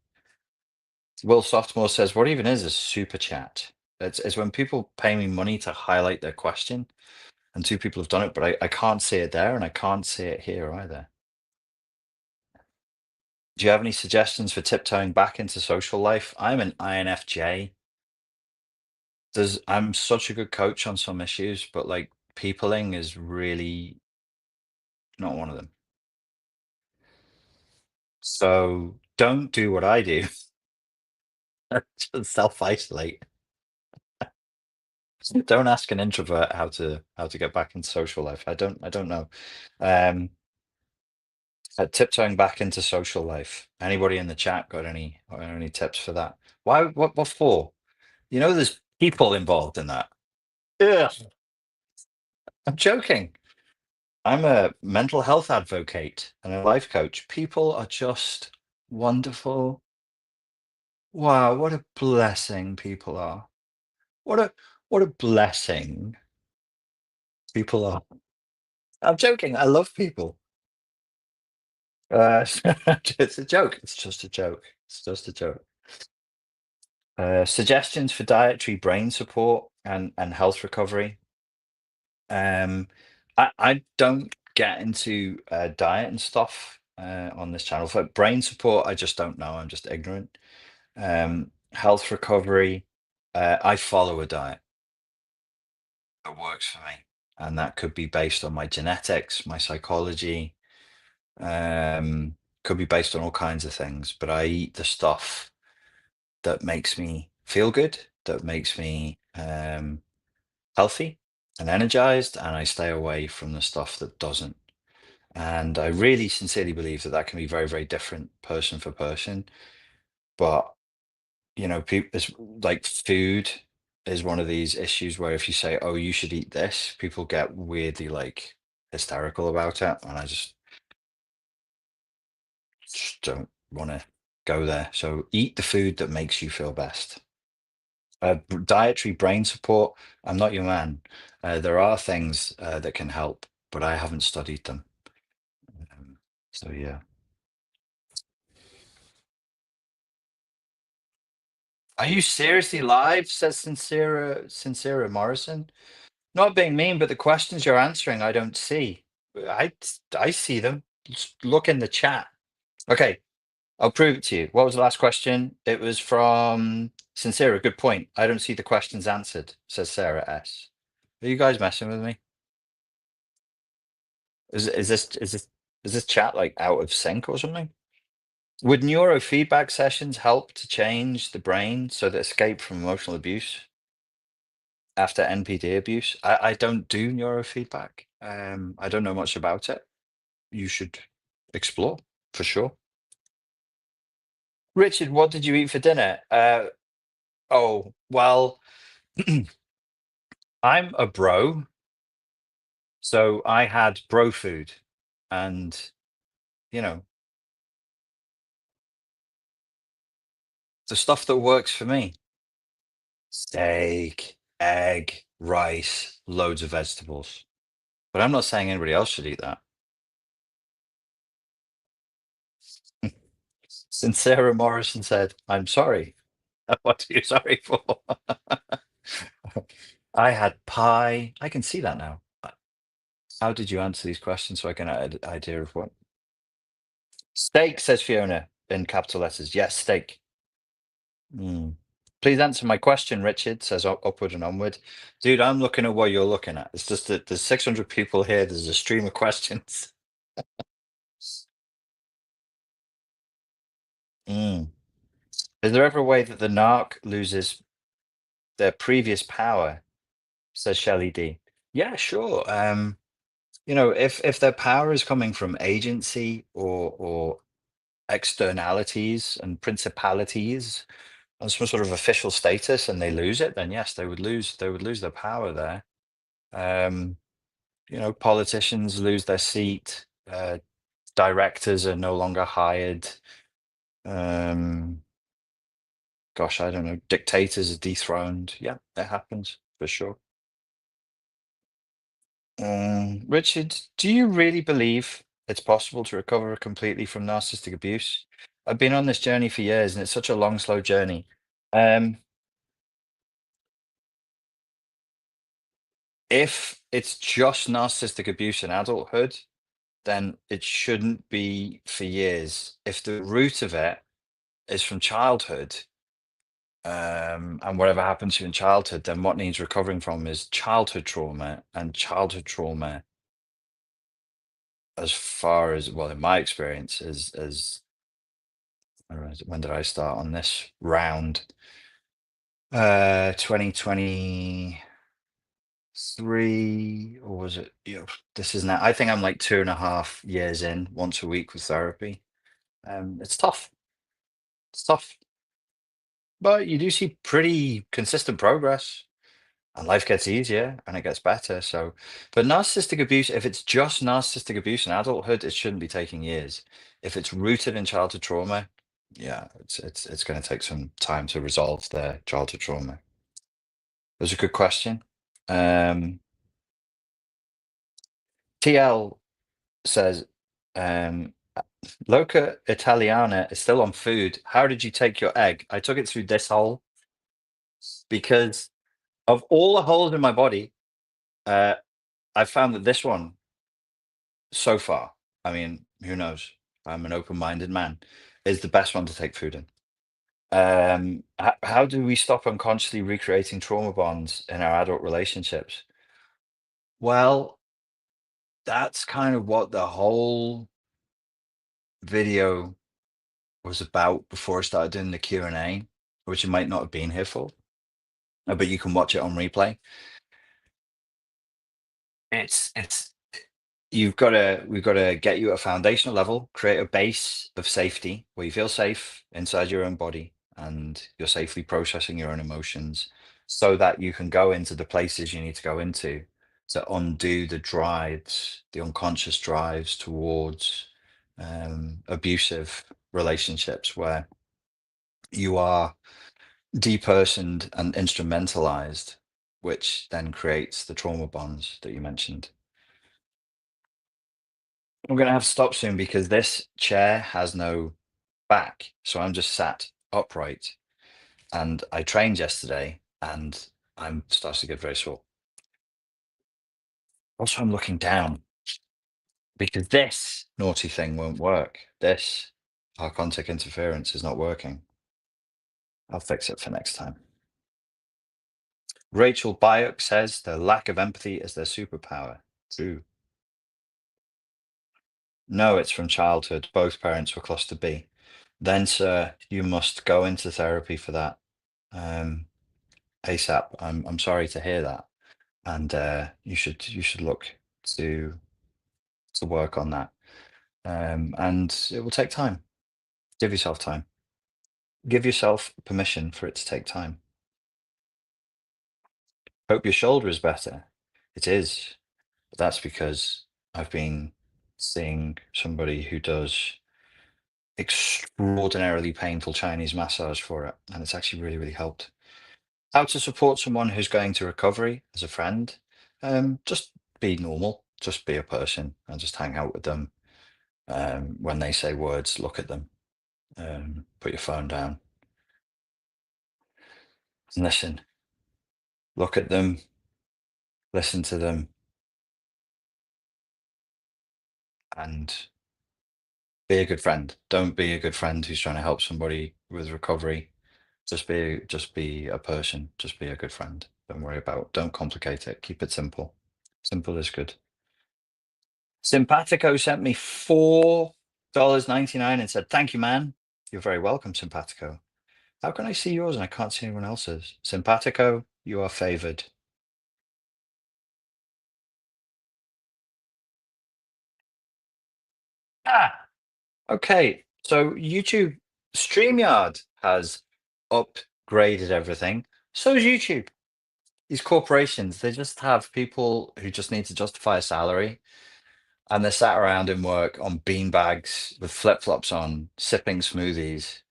Will Softmore says, what even is a super chat? It's when people pay me money to highlight their question, and two people have done it, but I can't see it there and I can't see it here either. Do you have any suggestions for tiptoeing back into social life? I'm an INFJ. I'm such a good coach on some issues, but like peopling is really not one of them. So don't do what I do. Just self-isolate. Don't ask an introvert how to get back into social life. I don't know. Um, Tiptoeing back into social life. Anybody in the chat got any tips for that? Why? What for? There's people involved in that. Yeah, I'm joking. I'm a mental health advocate and a life coach. People are just wonderful. Wow, what a blessing people are. What a blessing people are. I'm joking. I love people. It's a joke. It's just a joke. It's just a joke. Suggestions for dietary brain support and health recovery. Um, I don't get into diet and stuff on this channel. For brain support, I just don't know. I'm just ignorant. Health recovery, I follow a diet that works for me, and that could be based on my genetics, my psychology, um, could be based on all kinds of things, but I eat the stuff that makes me feel good, that makes me healthy and energized, and I stay away from the stuff that doesn't. And I really sincerely believe that that can be very, very different person for person. But people, it's like food is one of these issues where if you say, "Oh, you should eat this," people get weirdly like hysterical about it, and I just don't want to go there. So eat the food that makes you feel best. Dietary brain support. I'm not your man. There are things that can help, but I haven't studied them. Um, so yeah. Are you seriously live? Says Sincera Morrison. Not being mean, but the questions you're answering, I don't see. I see them. Just look in the chat. Okay, I'll prove it to you. What was the last question? It was from Sincera. Good point. I don't see the questions answered, says Sarah S. Are you guys messing with me? Is this chat like out of sync or something? Would neurofeedback sessions help to change the brain so that escape from emotional abuse after NPD abuse? I don't do neurofeedback. I don't know much about it. You should explore for sure. Richard, what did you eat for dinner? Oh, well, I'm a bro, so I had bro food and, you know, the stuff that works for me. Steak, egg, rice, loads of vegetables. But I'm not saying anybody else should eat that. Since Sarah Morrison said, I'm sorry. What are you sorry for? I had pie. I can see that now. How did you answer these questions so I can get an idea of what? Steak, says Fiona in capital letters. Yes, steak. Mm. Please answer my question, Richard, says upward and onward. Dude, I'm looking at what you're looking at. It's just that there's 600 people here. There's a stream of questions. Mm. Is there ever a way that the narc loses their previous power? Says Shelley D. Yeah, sure. If their power is coming from agency or externalities and principalities and some sort of official status and they lose it, then yes, they would lose their power there. Um, Politicians lose their seat, directors are no longer hired. Um, Gosh, I don't know, dictators are dethroned. Yeah, that happens for sure. Richard, do you really believe it's possible to recover completely from narcissistic abuse? I've been on this journey for years and it's such a long, slow journey. Um, if it's just narcissistic abuse in adulthood, then it shouldn't be for years. If the root of it is from childhood, and whatever happened to you in childhood, then what needs recovering from is childhood trauma. And childhood trauma, as far as, well, in my experience, when did I start on this round? 2023, or was it? This is now. I think I'm like 2.5 years in, once a week with therapy. It's tough. It's tough, but you do see pretty consistent progress, and life gets easier and it gets better. So, but narcissistic abuse, if it's just narcissistic abuse in adulthood, it shouldn't be taking years. If it's rooted in childhood trauma, yeah, it's going to take some time to resolve the childhood trauma. It was a good question. Um, TL says, Loca Italiana is still on food. How did you take your egg? I took it through this hole because of all the holes in my body. Uh, I found that this one, so far, I mean, who knows? I'm an open-minded man, is the best one to take food in. How do we stop unconsciously recreating trauma bonds in our adult relationships? Well, that's kind of what the whole video was about before I started doing the Q&A, which you might not have been here for, but you can watch it on replay. It's we've got to get you at a foundational level, create a base of safety where you feel safe inside your own body and you're safely processing your own emotions so that you can go into the places you need to go into to undo the drives, the unconscious drives towards abusive relationships where you are depersoned and instrumentalized, which then creates the trauma bonds that you mentioned. I'm going to have to stop soon because this chair has no back. So I'm just sat upright. And I trained yesterday and I'm starting to get very sore. Also, I'm looking down because this naughty thing won't work. This archontic interference is not working. I'll fix it for next time. Rachel Byok says the lack of empathy is their superpower. True. No, it's from childhood. Both parents were cluster B. Then, sir, you must go into therapy for that. ASAP. I'm sorry to hear that, and you should look to work on that. And it will take time. Give yourself time. Give yourself permission for it to take time. Hope your shoulder is better. It is, but that's because I've been seeing somebody who does extraordinarily painful Chinese massage for it, and it's actually really, really helped. How to support someone who's going to recovery as a friend? Just be normal, just be a person, and just hang out with them. When they say words, look at them. Put your phone down and listen. Look at them, listen to them, and be a good friend. Don't be a good friend who's trying to help somebody with recovery. Just be a person. Just be a good friend. Don't complicate it. Keep it simple. Simple is good. Simpatico sent me $4.99 and said, "Thank you, man." You're very welcome, Simpatico. How can I see yours and I can't see anyone else's? Simpatico, you are favored. Ah, okay. So YouTube StreamYard has upgraded everything. So is YouTube. These corporations, they just have people who just need to justify a salary and they're sat around in work on beanbags with flip-flops on, sipping smoothies,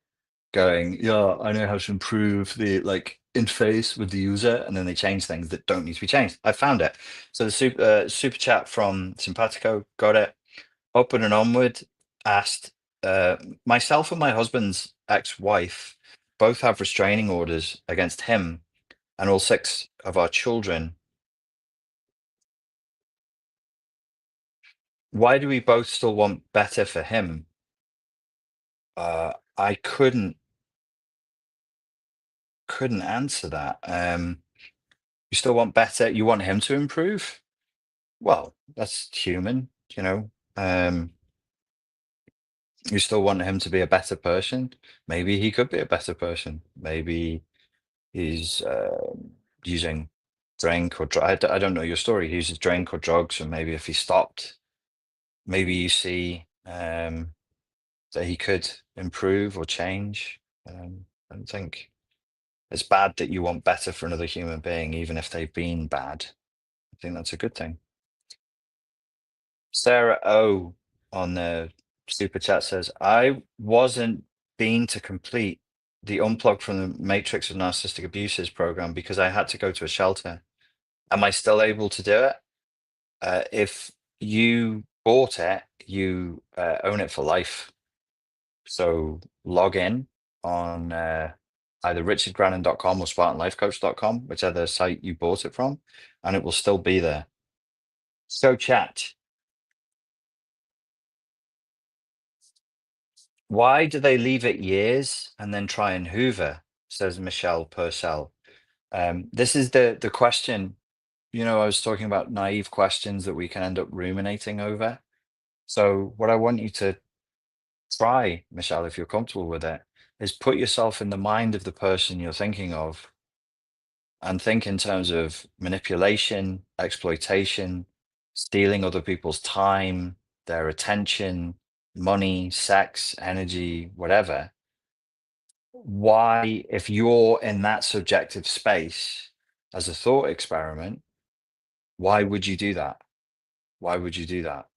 going, "Yeah, I know how to improve the like interface with the user," and then they change things that don't need to be changed. I found it. So the super chat from Simpatico got it. Upward and onward asked, myself and my husband's ex-wife both have restraining orders against him and all six of our children. Why do we both still want better for him? I couldn't answer that. You still want better? You want him to improve? Well, that's human, you know. You still want him to be a better person. Maybe he could be a better person. Maybe he's using drink or I don't know your story. He uses drink or drugs, and maybe if he stopped, maybe you see that he could improve or change. I don't think it's bad that you want better for another human being, even if they've been bad. I think that's a good thing. Sarah O on the super chat says, "I wasn't being to complete the Unplugged from the Matrix of Narcissistic Abuses program because I had to go to a shelter. Am I still able to do it?" If you bought it, you own it for life. So log in on either richardgrannon.com or spartanlifecoach.com, whichever site you bought it from, and it will still be there. So chat. Why do they leave it years and then try and hoover? Says Michelle Purcell. This is the question. You know, I was talking about naive questions that we can end up ruminating over. So what I want you to try, Michelle, if you're comfortable with it, is put yourself in the mind of the person you're thinking of and think in terms of manipulation, exploitation, stealing other people's time, their attention, money, sex, energy, whatever. Why, if you're in that subjective space as a thought experiment, why would you do that? Why would you do that?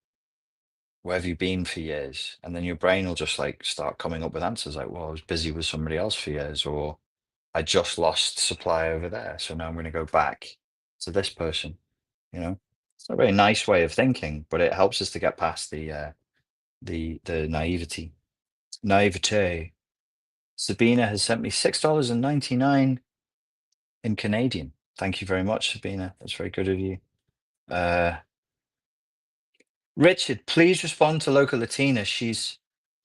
Where have you been for years? And then your brain will just like start coming up with answers like, well, I was busy with somebody else for years, or I just lost supply over there. So now I'm going to go back to this person, you know? It's not a very nice way of thinking, but it helps us to get past the naivety. Naivete. Sabina has sent me $6.99 in Canadian. Thank you very much, Sabina. That's very good of you. Uh, Richard, please respond to Loca Latina. She's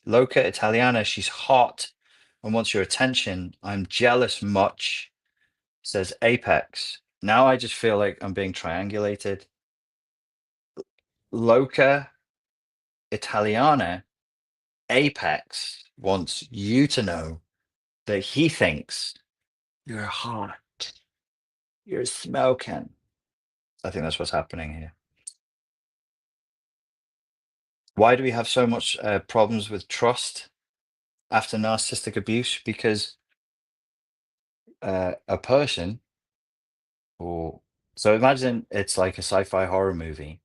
Loca Italiana. She's hot and wants your attention. I'm jealous much, says Apex. Now I just feel like I'm being triangulated. Loca Italiana, Apex wants you to know that he thinks you're hot. You're smoking. I think that's what's happening here. Why do we have so much problems with trust after narcissistic abuse? Because a person, or so imagine it's like a sci-fi horror movie,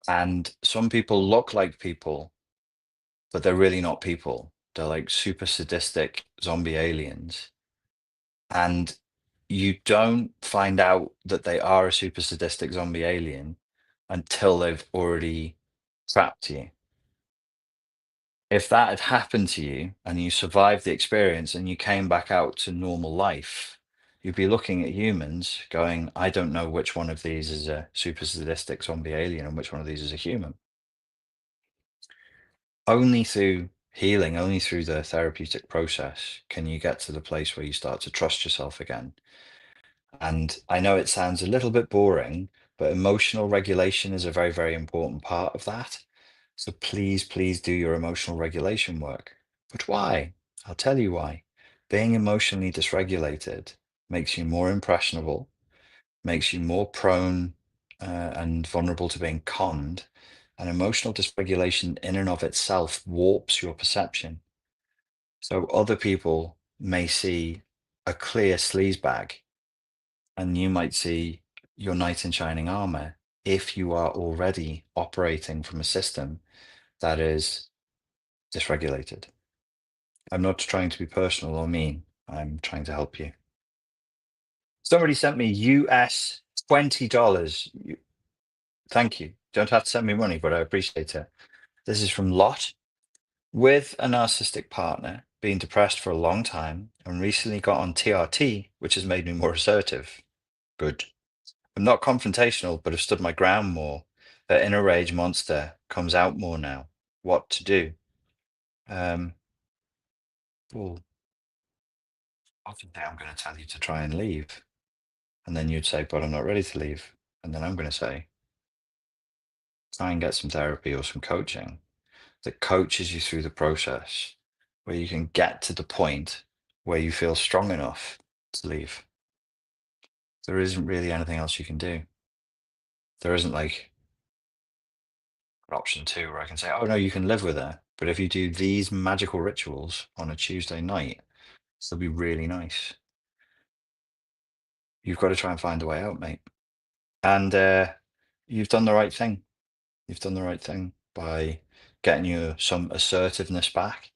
and some people look like people, but they're really not people. They're like super sadistic zombie aliens. And you don't find out that they are a super sadistic zombie alien until they've already trapped you. If that had happened to you and you survived the experience and you came back out to normal life, you'd be looking at humans going, I don't know which one of these is a super sadistic zombie alien and which one of these is a human. Only through healing, only through the therapeutic process can you get to the place where you start to trust yourself again. And I know it sounds a little bit boring, but emotional regulation is a very, very important part of that. So please, please do your emotional regulation work. But why? I'll tell you why. Being emotionally dysregulated makes you more impressionable, makes you more prone and vulnerable to being conned. And emotional dysregulation in and of itself warps your perception. So other people may see a clear sleazebag and you might see your knight in shining armor if you are already operating from a system that is dysregulated. I'm not trying to be personal or mean. I'm trying to help you. Somebody sent me US $20. Thank you. Don't have to send me money, but I appreciate it. This is from Lot. With a narcissistic partner, been depressed for a long time, and recently got on TRT, which has made me more assertive. Good. I'm not confrontational, but have stood my ground more. The inner rage monster comes out more now. What to do? Well, obviously, I'm going to tell you to try and leave. And then you'd say, but I'm not ready to leave. And then I'm going to say, try and get some therapy or some coaching that coaches you through the process where you can get to the point where you feel strong enough to leave. There isn't really anything else you can do. There isn't like option two where I can say, oh no, you can live with her. But if you do these magical rituals on a Tuesday night, it'll be really nice. You've got to try and find a way out, mate. And you've done the right thing. You've done the right thing by getting you some assertiveness back.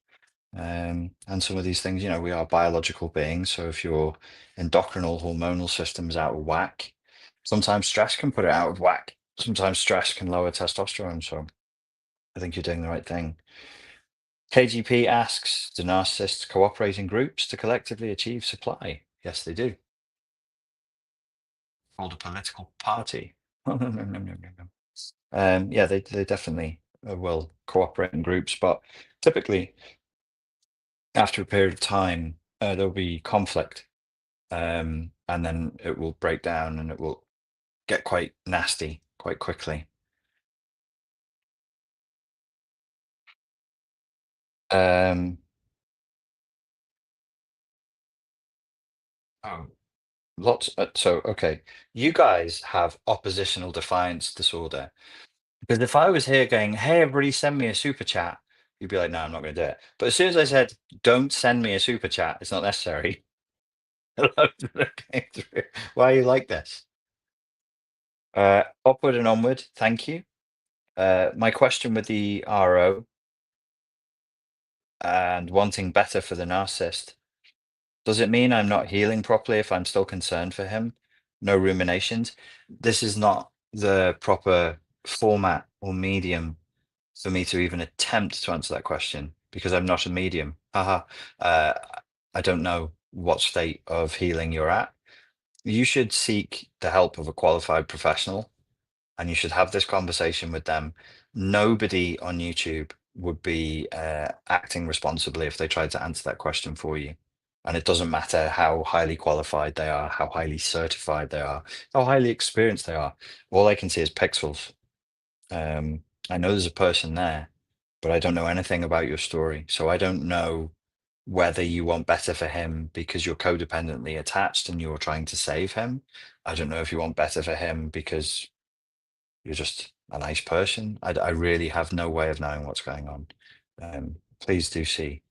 And some of these things, you know, we are biological beings. So if your endocrinal hormonal system is out of whack, sometimes stress can put it out of whack. Sometimes stress can lower testosterone. So I think you're doing the right thing. KGP asks, do narcissists cooperate in groups to collectively achieve supply? Yes, they do. Called a political party. Yeah, they definitely will cooperate in groups, but typically after a period of time, there'll be conflict, and then it will break down and it will get quite nasty quite quickly. Um, oh, lots. So, okay, you guys have oppositional defiance disorder. Because if I was here going, "Hey, everybody, send me a super chat," you'd be like, "No, I'm not going to do it." But as soon as I said, "Don't send me a super chat, it's not necessary," loads of them came through. Why are you like this? Upward and onward. Thank you. My question with the RO and wanting better for the narcissist. Does it mean I'm not healing properly if I'm still concerned for him? No ruminations. This is not the proper format or medium for me to even attempt to answer that question because I'm not a medium. Haha. Uh, I don't know what state of healing you're at. You should seek the help of a qualified professional and you should have this conversation with them. Nobody on YouTube would be acting responsibly if they tried to answer that question for you. And it doesn't matter how highly qualified they are, how highly certified they are, how highly experienced they are. All I can see is pixels. Um, I know there's a person there, but I don't know anything about your story. So I don't know whether you want better for him because you're codependently attached and you're trying to save him. I don't know if you want better for him because you're just a nice person. I really have no way of knowing what's going on. Please do see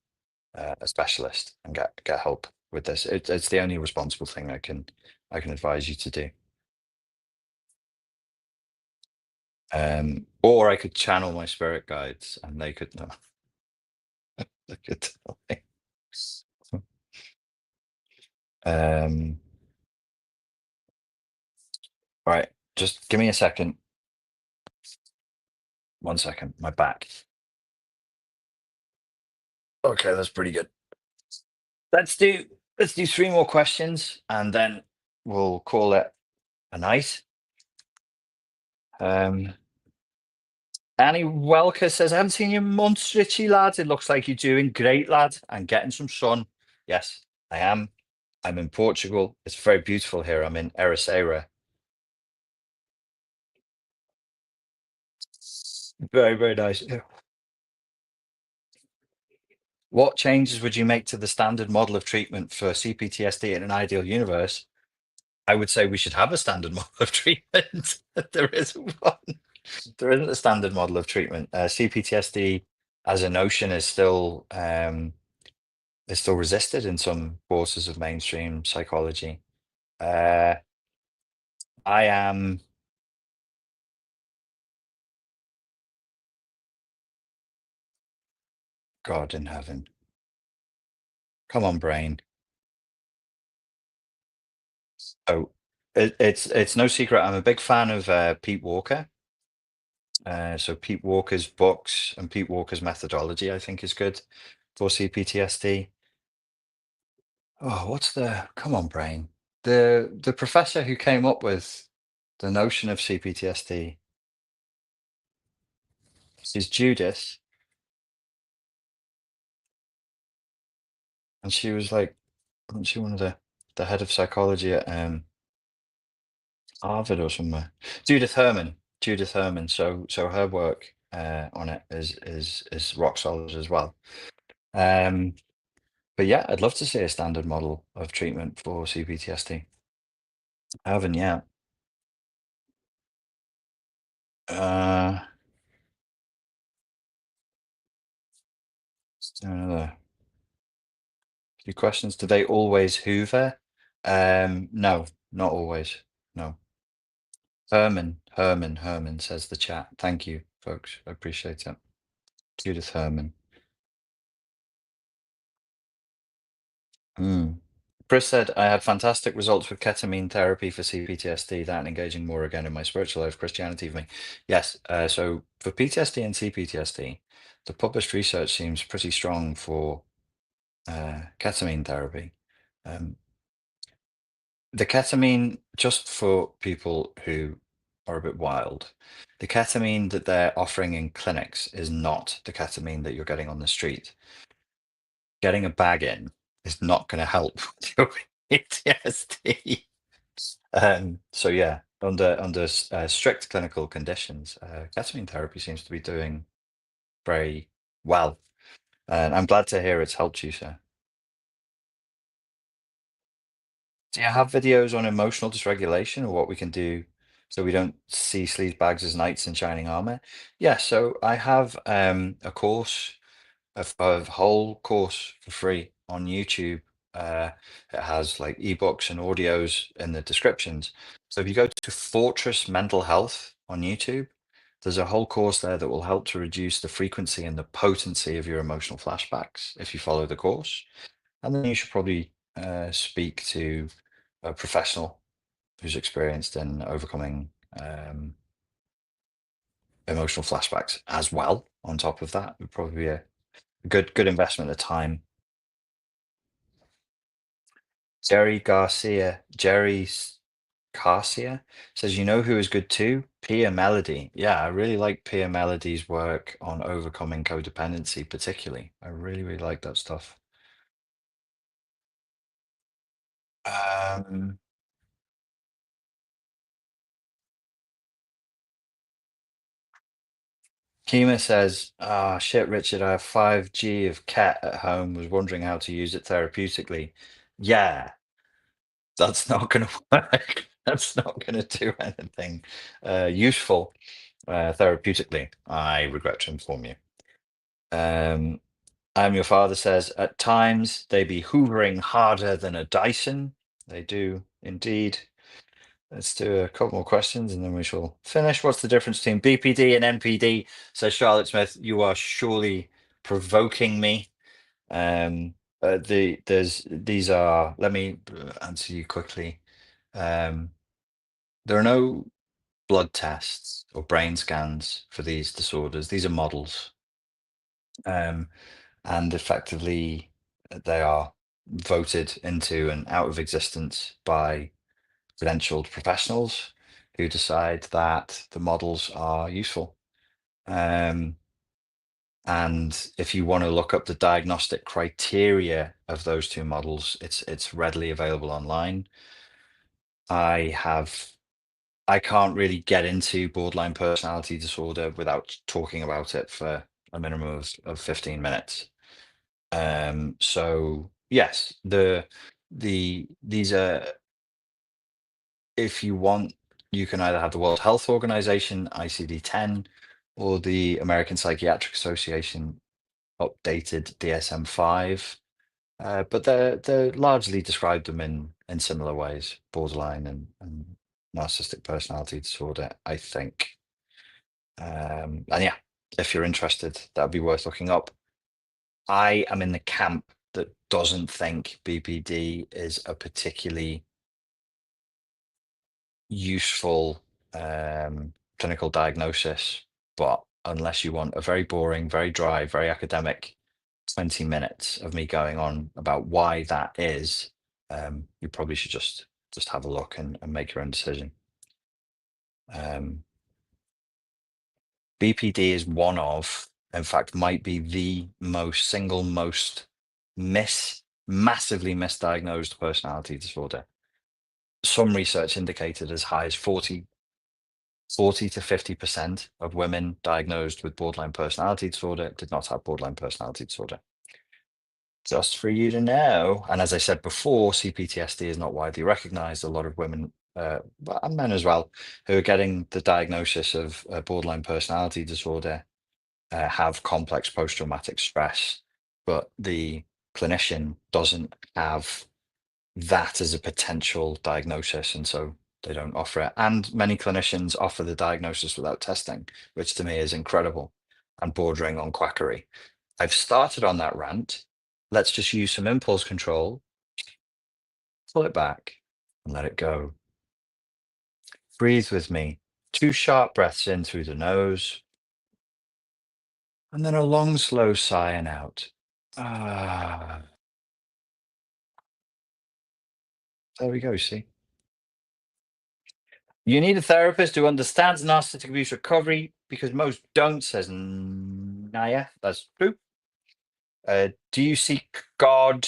a specialist and get help with this. It's the only responsible thing I can advise you to do. Or I could channel my spirit guides and they could know. They could tell me. Um, right, just give me a second. 1 second, my back. Okay, that's pretty good. Let's do let's do three more questions and then we'll call it a night. Um, Annie Welker says, I haven't seen you in months, Richie, lad. It looks like you're doing great, lad, and getting some sun. Yes, I am. I'm in Portugal. It's very beautiful here. I'm in Ericeira. Very, very nice. Yeah. What changes would you make to the standard model of treatment for CPTSD in an ideal universe? I would say we should have a standard model of treatment. There isn't one. There isn't a standard model of treatment. CPTSD as a notion is still resisted in some quarters of mainstream psychology. Uh, I am, God in heaven. Come on, brain. Oh, it's no secret. I'm a big fan of Pete Walker. So Pete Walker's books and Pete Walker's methodology, I think, is good for CPTSD. Oh, what's the? Come on, brain. The professor who came up with the notion of CPTSD is Judith, and she was like, wasn't she one of the head of psychology at Harvard or somewhere? Judith Herman. Judith Herman. So her work on it is rock solid as well. Um, but yeah, I'd love to see a standard model of treatment for CPTSD. I haven't yet. Uh, let's do another few questions. Do they always hoover? No, not always. No. Herman says the chat. Thank you, folks. I appreciate it. Judith Herman. Mm. Chris said, I had fantastic results with ketamine therapy for CPTSD, that and engaging more again in my spiritual life, Christianity for me. Yes, so for PTSD and CPTSD, the published research seems pretty strong for ketamine therapy. The ketamine, just for people who are a bit wild, the ketamine that they're offering in clinics is not the ketamine that you're getting on the street. Getting a bag in is not going to help with your PTSD. So yeah, under strict clinical conditions, ketamine therapy seems to be doing very well. And I'm glad to hear it's helped you, sir. Do you have videos on emotional dysregulation or what we can do so we don't see sleaze bags as knights in shining armor? Yeah, so I have a course, a whole course for free on YouTube. It has like ebooks and audios in the descriptions. So if you go to Fortress Mental Health on YouTube, there's a whole course there that will help to reduce the frequency and the potency of your emotional flashbacks if you follow the course. And then you should probably speak to a professional who's experienced in overcoming emotional flashbacks as well. On top of that, would probably be a good investment of time. Jerry Garcia says, you know who is good too? Pia Melody. Yeah, I really like Pia Melody's work on overcoming codependency, particularly. I really, really like that stuff. Um, Kima says, ah, shit, Richard, I have 5G of cat at home, was wondering how to use it therapeutically. Yeah, that's not going to work. That's not going to do anything useful therapeutically, I regret to inform you. I am your father says, at times they be hoovering harder than a Dyson. They do indeed. Let's do a couple more questions and then we shall finish. What's the difference between BPD and NPD? Says Charlotte Smith. You are surely provoking me. These are, let me answer you quickly. Um, there are no blood tests or brain scans for these disorders. These are models. Um, and effectively, they are voted into and out of existence by credentialed professionals who decide that the models are useful. Um, and if you want to look up the diagnostic criteria of those two models, it's readily available online. I have I can't really get into borderline personality disorder without talking about it for a minimum of 15 minutes. So yes, these are, if you want, you can either have the World Health Organization, ICD-10, or the American Psychiatric Association updated DSM-5. But they're largely described them in similar ways, borderline and narcissistic personality disorder, I think. And yeah, if you're interested, that'd be worth looking up. I am in the camp that doesn't think BPD is a particularly useful clinical diagnosis, but unless you want a very boring, very dry, very academic 20 minutes of me going on about why that is, you probably should just have a look and make your own decision. BPD is one of, in fact, might be the most massively misdiagnosed personality disorder. Some research indicated as high as 40 to 50% of women diagnosed with borderline personality disorder did not have borderline personality disorder. Just for you to know. And as I said before, CPTSD is not widely recognized. A lot of women, and men as well, who are getting the diagnosis of borderline personality disorder have complex post-traumatic stress, but the clinician doesn't have that as a potential diagnosis, and so they don't offer it. And many clinicians offer the diagnosis without testing, which to me is incredible and bordering on quackery. I've started on that rant. Let's just use some impulse control, pull it back, and let it go. Breathe with me. 2 sharp breaths in through the nose, and then a long, slow sigh and out. Ah, there we go. See? You need a therapist who understands narcissistic abuse recovery because most don't, says Naya. That's true. Do you seek God?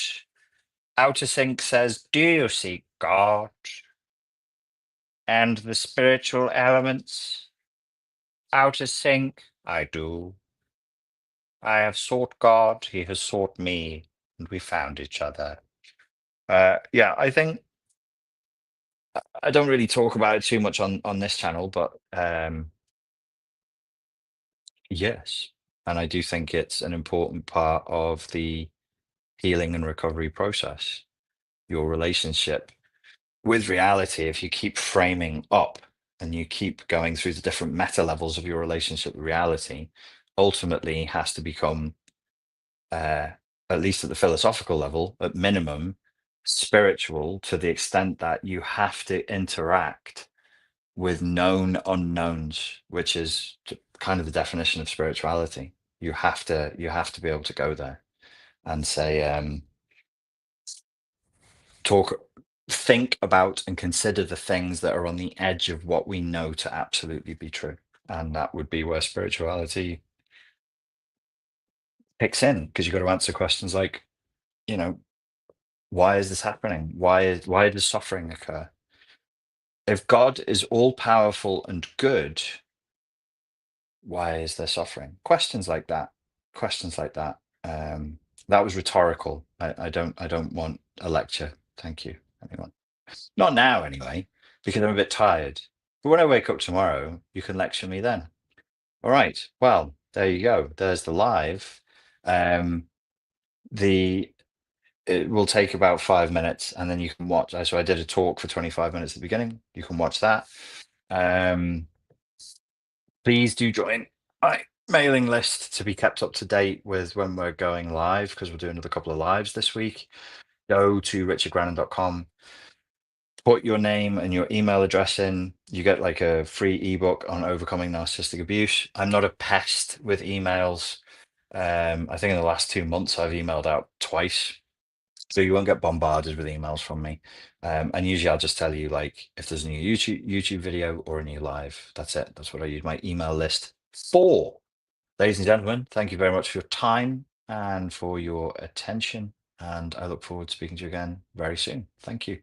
Outer Sync says, do you seek God and the spiritual elements? Outer Sync, I do. I have sought God, he has sought me, and we found each other. Yeah, I think I don't really talk about it too much on this channel, but yes, and I do think it's an important part of the healing and recovery process. Your relationship with reality, if you keep framing up and you keep going through the different meta levels of your relationship with reality, ultimately has to become, uh, at least at the philosophical level, at minimum, spiritual to the extent that you have to interact with known unknowns, which is kind of the definition of spirituality. You have to be able to go there and say, talk, think about and consider the things that are on the edge of what we know to absolutely be true. And that would be where spirituality kicks in, because you've got to answer questions like, you know, why is this happening? Why does suffering occur? If God is all powerful and good, why is there suffering? Questions like that. Questions like that. That was rhetorical. I don't want a lecture. Thank you, anyone. Not now, anyway, because I'm a bit tired. But when I wake up tomorrow, you can lecture me then. All right. Well, there you go. There's the live. Um, the It will take about 5 minutes, and then you can watch. So I did a talk for 25 minutes at the beginning. You can watch that. Um, Please do join my mailing list to be kept up to date with when we're going live, because we're doing another couple of lives this week. Go to richardgrannon.com, put your name and your email address in. You get like a free ebook on overcoming narcissistic abuse. I'm not a pest with emails. I think in the last 2 months I've emailed out twice, so you won't get bombarded with emails from me. And usually I'll just tell you, like, if there's a new YouTube video or a new live. That's it. That's what I use my email list for. Ladies and gentlemen, thank you very much for your time and for your attention. And I look forward to speaking to you again very soon. Thank you.